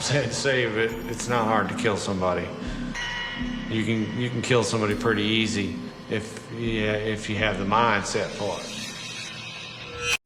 sad to say, but it's not hard to kill somebody. You can kill somebody pretty easy if you have the mindset for it.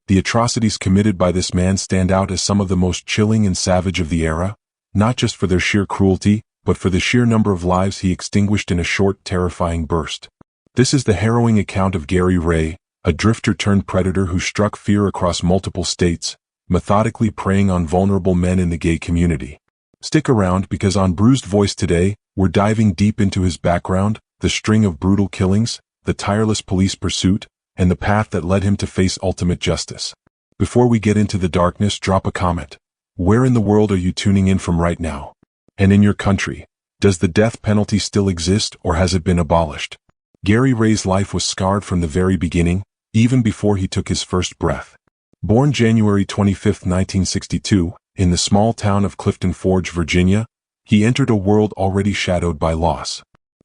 The atrocities committed by this man stand out as some of the most chilling and savage of the era, not just for their sheer cruelty, but for the sheer number of lives he extinguished in a short, terrifying burst. This is the harrowing account of Gary Ray, a drifter-turned-predator who struck fear across multiple states, methodically preying on vulnerable men in the gay community. Stick around because on Bruised Voice today, we're diving deep into his background, the string of brutal killings, the tireless police pursuit, and the path that led him to face ultimate justice. Before we get into the darkness, drop a comment. Where in the world are you tuning in from right now? And in your country, does the death penalty still exist or has it been abolished? Gary Ray's life was scarred from the very beginning, even before he took his first breath. Born January 25, 1962, in the small town of Clifton Forge, Virginia, he entered a world already shadowed by loss.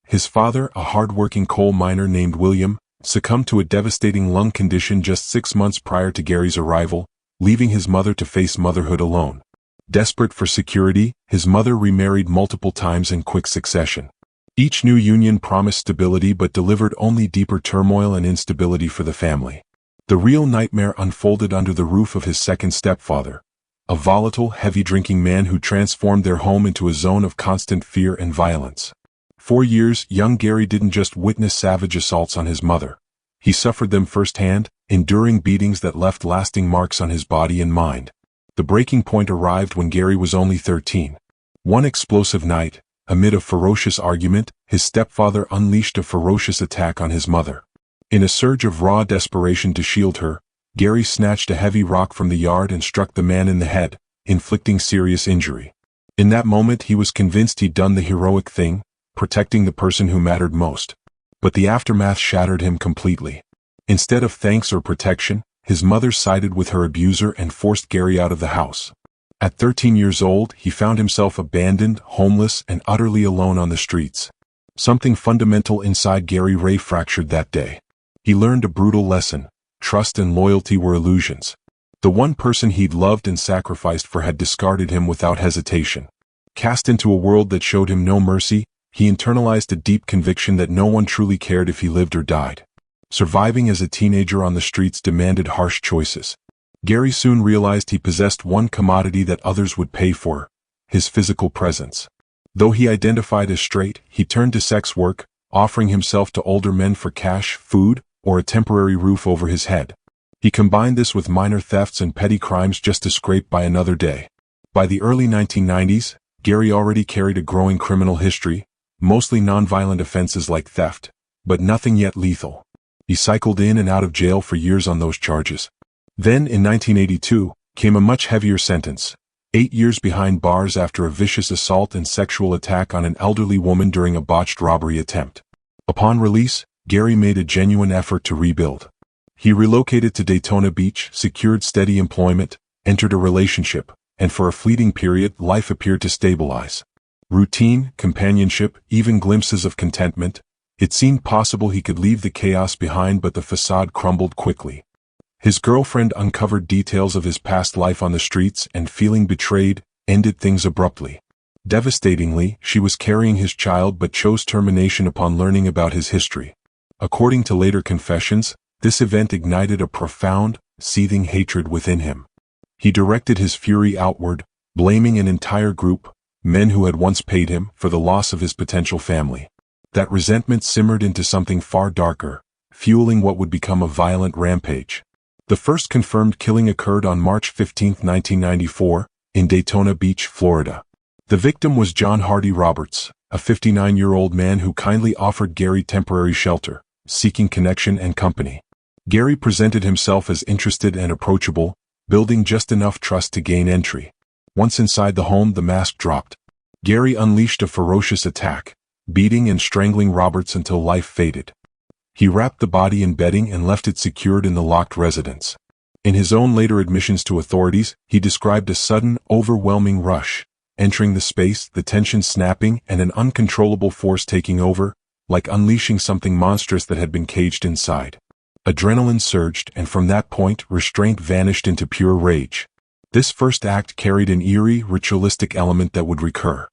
His father, a hard-working coal miner named William, succumbed to a devastating lung condition just 6 months prior to Gary's arrival, leaving his mother to face motherhood alone. Desperate for security, his mother remarried multiple times in quick succession. Each new union promised stability but delivered only deeper turmoil and instability for the family. The real nightmare unfolded under the roof of his second stepfather, a volatile, heavy-drinking man who transformed their home into a zone of constant fear and violence. For years, young Gary didn't just witness savage assaults on his mother. He suffered them firsthand, enduring beatings that left lasting marks on his body and mind. The breaking point arrived when Gary was only 13. One explosive night, amid a ferocious argument, his stepfather unleashed a ferocious attack on his mother. In a surge of raw desperation to shield her, Gary snatched a heavy rock from the yard and struck the man in the head, inflicting serious injury. In that moment he was convinced he'd done the heroic thing, protecting the person who mattered most. But the aftermath shattered him completely. Instead of thanks or protection, his mother sided with her abuser and forced Gary out of the house. At 13 years old, he found himself abandoned, homeless, and utterly alone on the streets. Something fundamental inside Gary Ray fractured that day. He learned a brutal lesson. Trust and loyalty were illusions. The one person he'd loved and sacrificed for had discarded him without hesitation. Cast into a world that showed him no mercy, he internalized a deep conviction that no one truly cared if he lived or died. Surviving as a teenager on the streets demanded harsh choices. Gary soon realized he possessed one commodity that others would pay for: his physical presence. Though he identified as straight, he turned to sex work, offering himself to older men for cash, food, or a temporary roof over his head. He combined this with minor thefts and petty crimes just to scrape by another day. By the early 1990s, Gary already carried a growing criminal history, mostly nonviolent offenses like theft, but nothing yet lethal. He cycled in and out of jail for years on those charges. Then, in 1982, came a much heavier sentence: 8 years behind bars after a vicious assault and sexual attack on an elderly woman during a botched robbery attempt. Upon release, Gary made a genuine effort to rebuild. He relocated to Daytona Beach, secured steady employment, entered a relationship, and for a fleeting period, life appeared to stabilize. Routine, companionship, even glimpses of contentment. It seemed possible he could leave the chaos behind, but the facade crumbled quickly. His girlfriend uncovered details of his past life on the streets and, feeling betrayed, ended things abruptly. Devastatingly, she was carrying his child but chose termination upon learning about his history. According to later confessions, this event ignited a profound, seething hatred within him. He directed his fury outward, blaming an entire group, men who had once paid him, for the loss of his potential family. That resentment simmered into something far darker, fueling what would become a violent rampage. The first confirmed killing occurred on March 15, 1994, in Daytona Beach, Florida. The victim was John Hardy Roberts, a 59-year-old man who kindly offered Gary temporary shelter, seeking connection and company. Gary presented himself as interested and approachable, building just enough trust to gain entry. Once inside the home, the mask dropped. Gary unleashed a ferocious attack, beating and strangling Roberts until life faded. He wrapped the body in bedding and left it secured in the locked residence. In his own later admissions to authorities, he described a sudden, overwhelming rush, entering the space, the tension snapping, and an uncontrollable force taking over, like unleashing something monstrous that had been caged inside. Adrenaline surged, and from that point, restraint vanished into pure rage. This first act carried an eerie, ritualistic element that would recur.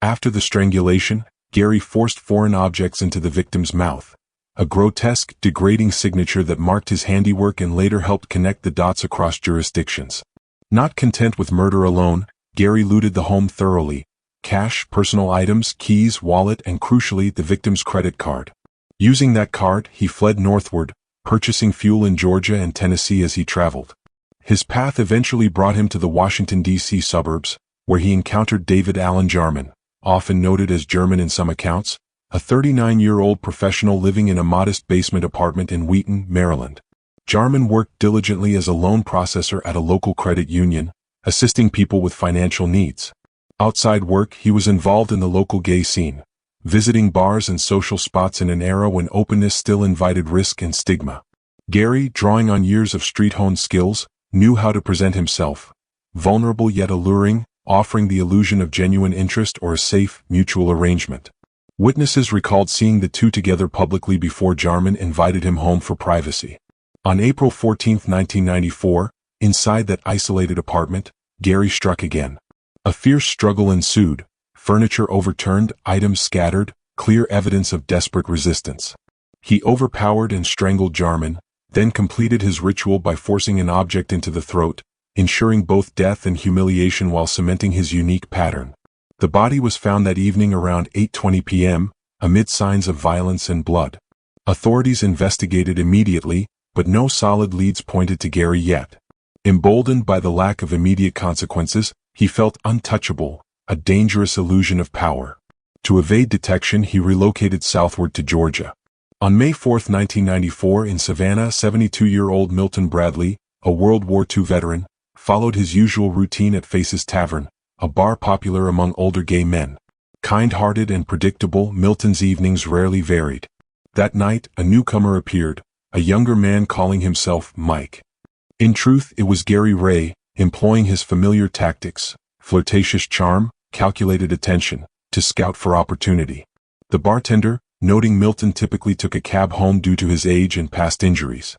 After the strangulation, Gary forced foreign objects into the victim's mouth, a grotesque, degrading signature that marked his handiwork and later helped connect the dots across jurisdictions. Not content with murder alone, Gary looted the home thoroughly: cash, personal items, keys, wallet, and crucially, the victim's credit card. Using that card, he fled northward, purchasing fuel in Georgia and Tennessee as he traveled. His path eventually brought him to the Washington, D.C. suburbs, where he encountered David Allen Jarman, often noted as German in some accounts, a 39-year-old professional living in a modest basement apartment in Wheaton, Maryland. Jarman worked diligently as a loan processor at a local credit union, assisting people with financial needs. Outside work, he was involved in the local gay scene, visiting bars and social spots in an era when openness still invited risk and stigma. Gary, drawing on years of street-honed skills, knew how to present himself, vulnerable yet alluring, offering the illusion of genuine interest or a safe, mutual arrangement. Witnesses recalled seeing the two together publicly before Jarman invited him home for privacy. On April 14, 1994, inside that isolated apartment, Gary struck again. A fierce struggle ensued, furniture overturned, items scattered, clear evidence of desperate resistance. He overpowered and strangled Jarman, then completed his ritual by forcing an object into the throat, ensuring both death and humiliation while cementing his unique pattern. The body was found that evening around 8:20 p.m., amid signs of violence and blood. Authorities investigated immediately, but no solid leads pointed to Gary yet. Emboldened by the lack of immediate consequences, he felt untouchable, a dangerous illusion of power. To evade detection, he relocated southward to Georgia. On May 4, 1994, in Savannah, 72-year-old Milton Bradley, a World War II veteran, followed his usual routine at Face's Tavern, a bar popular among older gay men. Kind-hearted and predictable, Milton's evenings rarely varied. That night, a newcomer appeared, a younger man calling himself Mike. In truth, it was Gary Ray, employing his familiar tactics, flirtatious charm, calculated attention, to scout for opportunity. The bartender, noting Milton typically took a cab home due to his age and past injuries,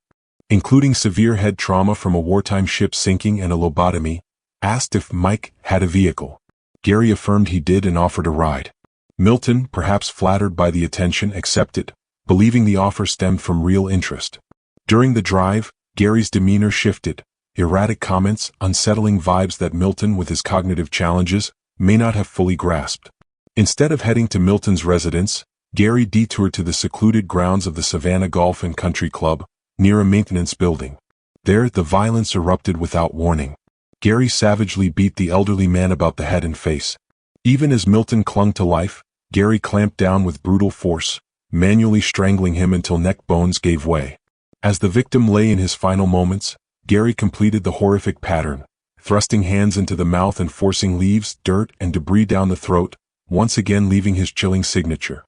including severe head trauma from a wartime ship sinking and a lobotomy, asked if Mike had a vehicle. Gary affirmed he did and offered a ride. Milton, perhaps flattered by the attention, accepted, believing the offer stemmed from real interest. During the drive, Gary's demeanor shifted, erratic comments, unsettling vibes that Milton, with his cognitive challenges, may not have fully grasped. Instead of heading to Milton's residence, Gary detoured to the secluded grounds of the Savannah Golf and Country Club, near a maintenance building. There, the violence erupted without warning. Gary savagely beat the elderly man about the head and face. Even as Milton clung to life, Gary clamped down with brutal force, manually strangling him until neck bones gave way. As the victim lay in his final moments, Gary completed the horrific pattern, thrusting hands into the mouth and forcing leaves, dirt, and debris down the throat, once again leaving his chilling signature.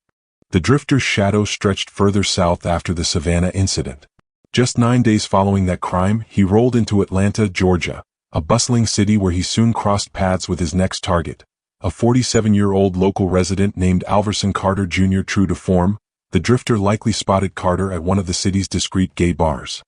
The drifter's shadow stretched further south after the Savannah incident. Just 9 days following that crime, he rolled into Atlanta, Georgia, a bustling city where he soon crossed paths with his next target, a 47-year-old local resident named Alverson Carter Jr. True to form, the drifter likely spotted Carter at one of the city's discreet gay bars.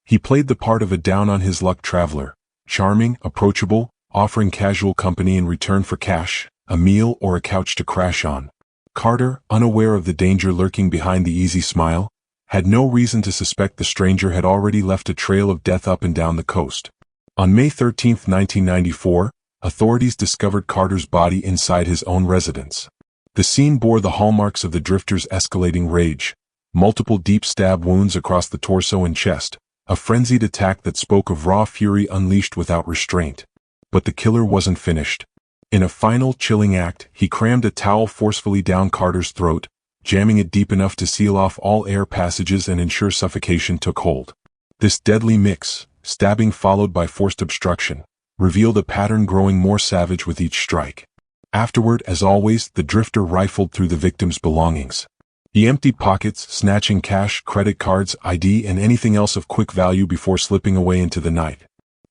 He played the part of a down-on-his-luck traveler, charming, approachable, offering casual company in return for cash, a meal, or a couch to crash on. Carter, unaware of the danger lurking behind the easy smile, had no reason to suspect the stranger had already left a trail of death up and down the coast. On May 13, 1994, authorities discovered Carter's body inside his own residence. The scene bore the hallmarks of the drifter's escalating rage: multiple deep stab wounds across the torso and chest, a frenzied attack that spoke of raw fury unleashed without restraint. But the killer wasn't finished. In a final, chilling act, he crammed a towel forcefully down Carter's throat, jamming it deep enough to seal off all air passages and ensure suffocation took hold. This deadly mix, stabbing followed by forced obstruction, revealed a pattern growing more savage with each strike. Afterward, as always, the drifter rifled through the victim's belongings. He emptied pockets, snatching cash, credit cards, ID, and anything else of quick value before slipping away into the night.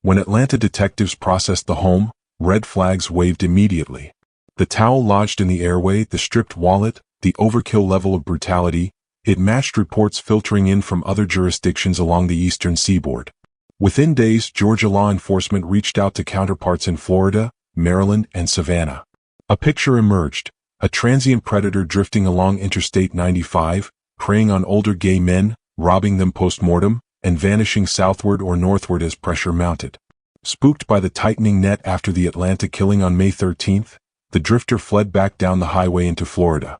When Atlanta detectives processed the home, red flags waved immediately. The towel lodged in the airway, the stripped wallet, the overkill level of brutality, it matched reports filtering in from other jurisdictions along the eastern seaboard. Within days, Georgia law enforcement reached out to counterparts in Florida, Maryland, and Savannah. A picture emerged: a transient predator drifting along Interstate 95, preying on older gay men, robbing them post-mortem, and vanishing southward or northward as pressure mounted. Spooked by the tightening net after the Atlanta killing on May 13, the drifter fled back down the highway into Florida.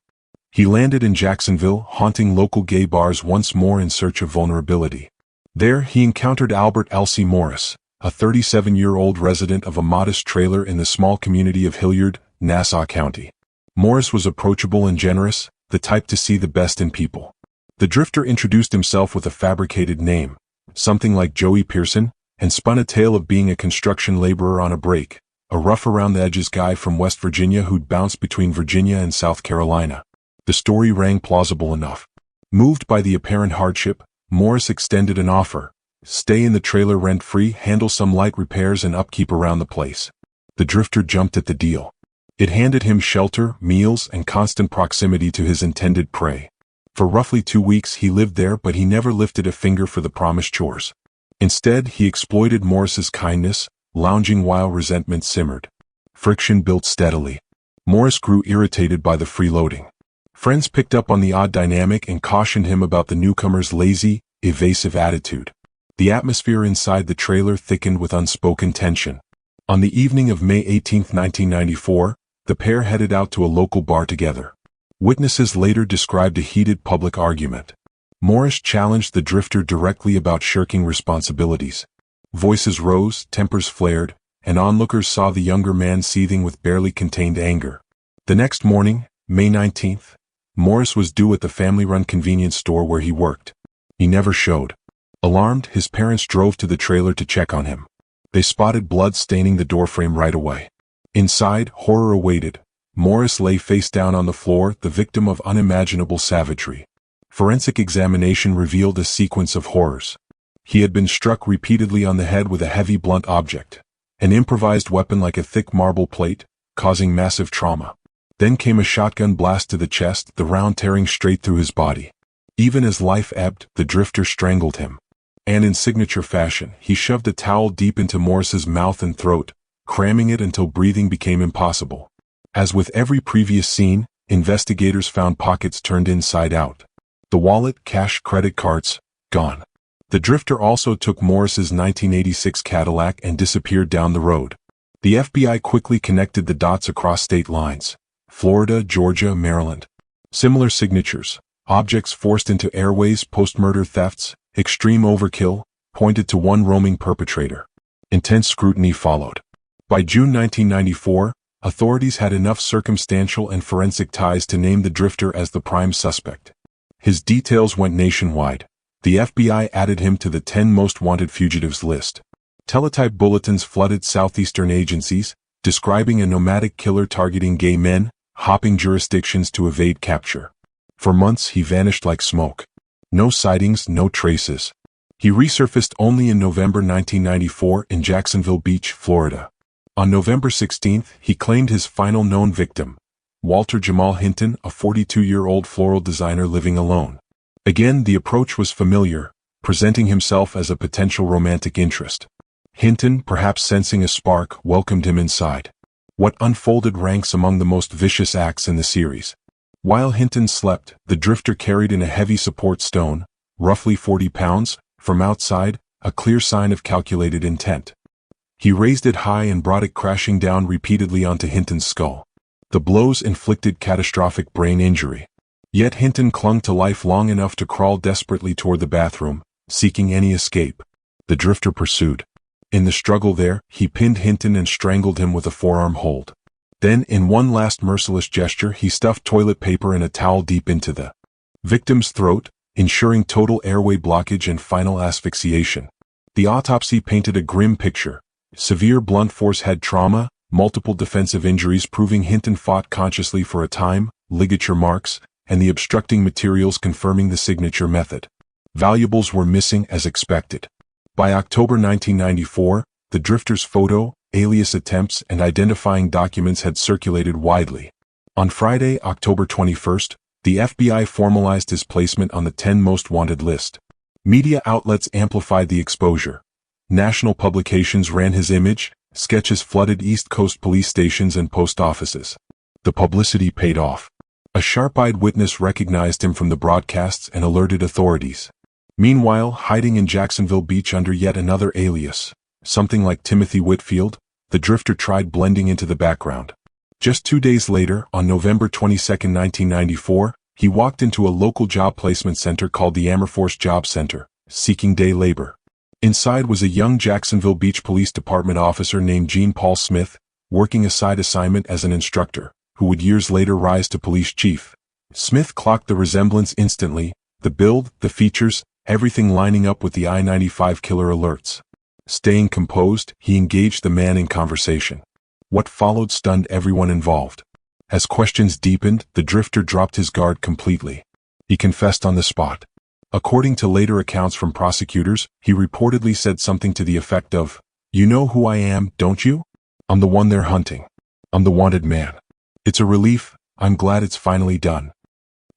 He landed in Jacksonville, haunting local gay bars once more in search of vulnerability. There, he encountered Albert Elsie Morris, a 37-year-old resident of a modest trailer in the small community of Hilliard, Nassau County. Morris was approachable and generous, the type to see the best in people. The drifter introduced himself with a fabricated name, something like Joey Pearson, and spun a tale of being a construction laborer on a break, a rough-around-the-edges guy from West Virginia who'd bounced between Virginia and South Carolina. The story rang plausible enough. Moved by the apparent hardship, Morris extended an offer: stay in the trailer rent-free, handle some light repairs and upkeep around the place. The drifter jumped at the deal. It handed him shelter, meals, and constant proximity to his intended prey. For roughly 2 weeks he lived there, but he never lifted a finger for the promised chores. Instead, he exploited Morris's kindness, lounging while resentment simmered. Friction built steadily. Morris grew irritated by the freeloading. Friends picked up on the odd dynamic and cautioned him about the newcomer's lazy, evasive attitude. The atmosphere inside the trailer thickened with unspoken tension. On the evening of May 18, 1994, the pair headed out to a local bar together. Witnesses later described a heated public argument. Morris challenged the drifter directly about shirking responsibilities. Voices rose, tempers flared, and onlookers saw the younger man seething with barely contained anger. The next morning, May 19th, Morris was due at the family-run convenience store where he worked. He never showed. Alarmed, his parents drove to the trailer to check on him. They spotted blood staining the doorframe right away. Inside, horror awaited. Morris lay face down on the floor, the victim of unimaginable savagery. Forensic examination revealed a sequence of horrors. He had been struck repeatedly on the head with a heavy blunt object, an improvised weapon like a thick marble plate, causing massive trauma. Then came a shotgun blast to the chest, the round tearing straight through his body. Even as life ebbed, the drifter strangled him. And in signature fashion, he shoved a towel deep into Morris's mouth and throat, cramming it until breathing became impossible. As with every previous scene, investigators found pockets turned inside out. The wallet, cash, credit cards, gone. The drifter also took Morris's 1986 Cadillac and disappeared down the road. The FBI quickly connected the dots across state lines: Florida, Georgia, Maryland. Similar signatures, objects forced into airways, post-murder thefts, extreme overkill, pointed to one roaming perpetrator. Intense scrutiny followed. By June 1994, authorities had enough circumstantial and forensic ties to name the drifter as the prime suspect. His details went nationwide. The FBI added him to the 10 most wanted fugitives list. Teletype bulletins flooded southeastern agencies, describing a nomadic killer targeting gay men, hopping jurisdictions to evade capture. For months he vanished like smoke. No sightings, no traces. He resurfaced only in November 1994 in Jacksonville Beach, Florida. On November 16, he claimed his final known victim, Walter Jamelle Hinton, a 42-year-old floral designer living alone. Again, the approach was familiar, presenting himself as a potential romantic interest. Hinton, perhaps sensing a spark, welcomed him inside. What unfolded ranks among the most vicious acts in the series. While Hinton slept, the drifter carried in a heavy support stone, roughly 40 pounds, from outside, a clear sign of calculated intent. He raised it high and brought it crashing down repeatedly onto Hinton's skull. The blows inflicted catastrophic brain injury. Yet Hinton clung to life long enough to crawl desperately toward the bathroom, seeking any escape. The drifter pursued. In the struggle there, he pinned Hinton and strangled him with a forearm hold. Then, in one last merciless gesture, he stuffed toilet paper and a towel deep into the victim's throat, ensuring total airway blockage and final asphyxiation. The autopsy painted a grim picture. Severe blunt force head trauma, multiple defensive injuries proving Hinton fought consciously for a time, ligature marks, and the obstructing materials confirming the signature method. Valuables were missing as expected. By October 1994, the drifter's photo, alias attempts, and identifying documents had circulated widely. On Friday, October 21st, the FBI formalized his placement on the 10 most wanted list. Media outlets amplified the exposure. National publications ran his image, sketches flooded East Coast police stations and post offices. The publicity paid off. A sharp-eyed witness recognized him from the broadcasts and alerted authorities. Meanwhile, hiding in Jacksonville Beach under yet another alias, something like Timothy Whitfield, the drifter tried blending into the background. Just 2 days later, on November 22, 1994, he walked into a local job placement center called the Amerforce Job Center, seeking day labor. Inside was a young Jacksonville Beach Police Department officer named Gene Paul Smith, working a side assignment as an instructor, who would years later rise to police chief. Smith clocked the resemblance instantly, the build, the features, everything lining up with the I-95 killer alerts. Staying composed, he engaged the man in conversation. What followed stunned everyone involved. As questions deepened, the drifter dropped his guard completely. He confessed on the spot. According to later accounts from prosecutors, he reportedly said something to the effect of, "You know who I am, don't you? I'm the one they're hunting. I'm the wanted man. It's a relief, I'm glad it's finally done."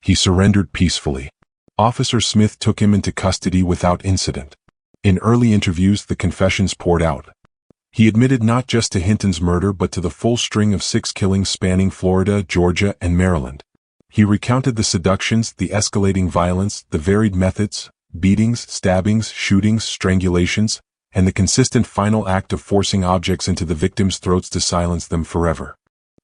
He surrendered peacefully. Officer Smith took him into custody without incident. In early interviews, the confessions poured out. He admitted not just to Hinton's murder but to the full string of 6 killings spanning Florida, Georgia, and Maryland. He recounted the seductions, the escalating violence, the varied methods, beatings, stabbings, shootings, strangulations, and the consistent final act of forcing objects into the victims' throats to silence them forever.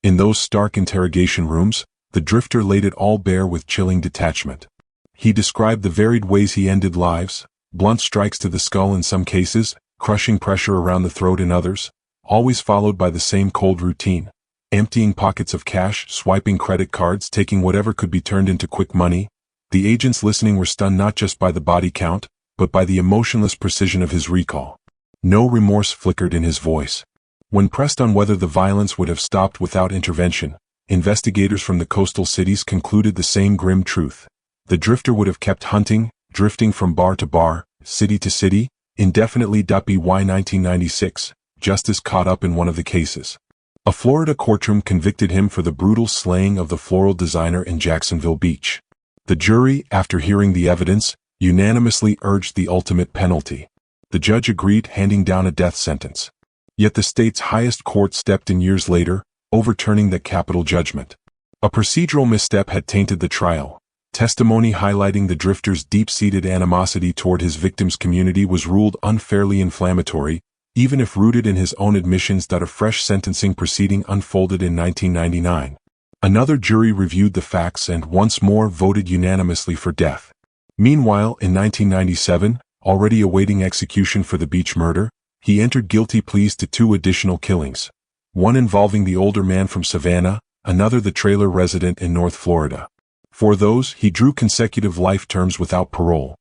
In those stark interrogation rooms, the drifter laid it all bare with chilling detachment. He described the varied ways he ended lives, blunt strikes to the skull in some cases, crushing pressure around the throat in others, always followed by the same cold routine. Emptying pockets of cash, swiping credit cards, taking whatever could be turned into quick money. The agents listening were stunned not just by the body count, but by the emotionless precision of his recall. No remorse flickered in his voice. When pressed on whether the violence would have stopped without intervention, investigators from the coastal cities concluded the same grim truth. The drifter would have kept hunting, drifting from bar to bar, city to city, indefinitely. By 1996, justice caught up in one of the cases. A Florida courtroom convicted him for the brutal slaying of the floral designer in Jacksonville Beach. The jury, after hearing the evidence, unanimously urged the ultimate penalty. The judge agreed, handing down a death sentence. Yet the state's highest court stepped in years later, overturning that capital judgment. A procedural misstep had tainted the trial. Testimony highlighting the drifter's deep-seated animosity toward his victim's community was ruled unfairly inflammatory, even if rooted in his own admissions. A fresh sentencing proceeding unfolded in 1999. Another jury reviewed the facts and once more voted unanimously for death. Meanwhile, in 1997, already awaiting execution for the Beach murder, he entered guilty pleas to 2 additional killings. One involving the older man from Savannah, another the trailer resident in North Florida. For those, he drew consecutive life terms without parole.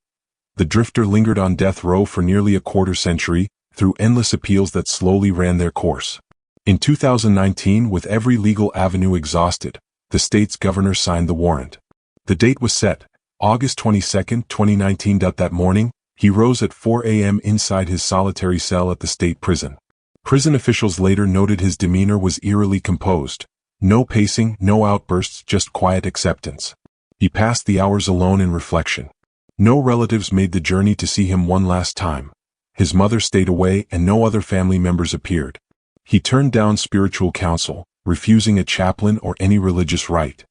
The drifter lingered on death row for nearly a quarter century, through endless appeals that slowly ran their course. In 2019, with every legal avenue exhausted, the state's governor signed the warrant. The date was set, August 22, 2019. That morning, he rose at 4 a.m. inside his solitary cell at the state prison. Prison officials later noted his demeanor was eerily composed. No pacing, no outbursts, just quiet acceptance. He passed the hours alone in reflection. No relatives made the journey to see him one last time. His mother stayed away and no other family members appeared. He turned down spiritual counsel, refusing a chaplain or any religious rite.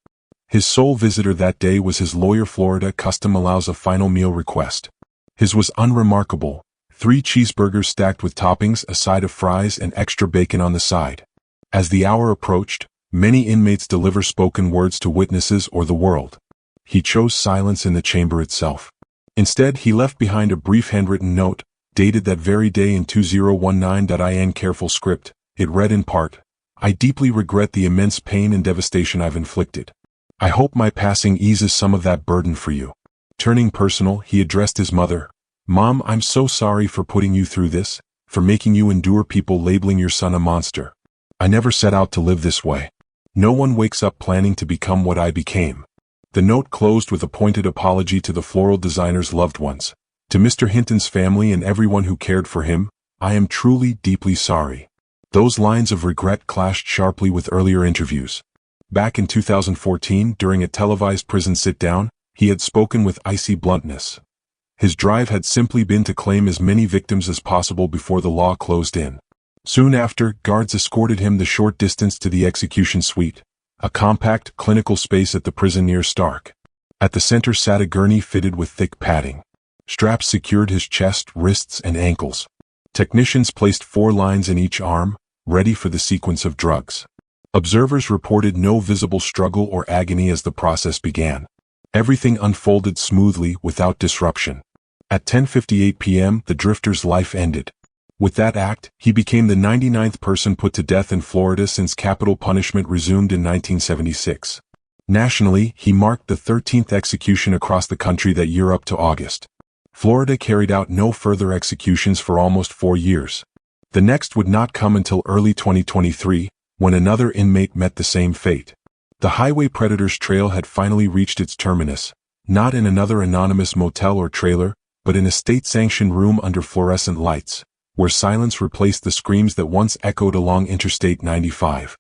His sole visitor that day was his lawyer. Florida custom allows a final meal request. His was unremarkable: 3 cheeseburgers stacked with toppings, a side of fries, and extra bacon on the side. As the hour approached, many inmates deliver spoken words to witnesses or the world. He chose silence in the chamber itself. Instead, he left behind a brief handwritten note, dated that very day in 2019. In careful script, it read in part, "I deeply regret the immense pain and devastation I've inflicted. I hope my passing eases some of that burden for you." Turning personal, he addressed his mother. "Mom, I'm so sorry for putting you through this, for making you endure people labeling your son a monster. I never set out to live this way. No one wakes up planning to become what I became." The note closed with a pointed apology to the floral designer's loved ones. "To Mr. Hinton's family and everyone who cared for him, I am truly, deeply sorry." Those lines of regret clashed sharply with earlier interviews. Back in 2014, during a televised prison sit-down, he had spoken with icy bluntness. His drive had simply been to claim as many victims as possible before the law closed in. Soon after, guards escorted him the short distance to the execution suite, a compact, clinical space at the prison near Stark. At the center sat a gurney fitted with thick padding. Straps secured his chest, wrists, and ankles. Technicians placed 4 lines in each arm, ready for the sequence of drugs. Observers reported no visible struggle or agony as the process began. Everything unfolded smoothly, without disruption. At 10:58 p.m., the drifter's life ended. With that act, he became the 99th person put to death in Florida since capital punishment resumed in 1976. Nationally, he marked the 13th execution across the country that year up to August. Florida carried out no further executions for almost 4 years. The next would not come until early 2023, when another inmate met the same fate. The highway predator's trail had finally reached its terminus, not in another anonymous motel or trailer, but in a state-sanctioned room under fluorescent lights, where silence replaced the screams that once echoed along Interstate 95.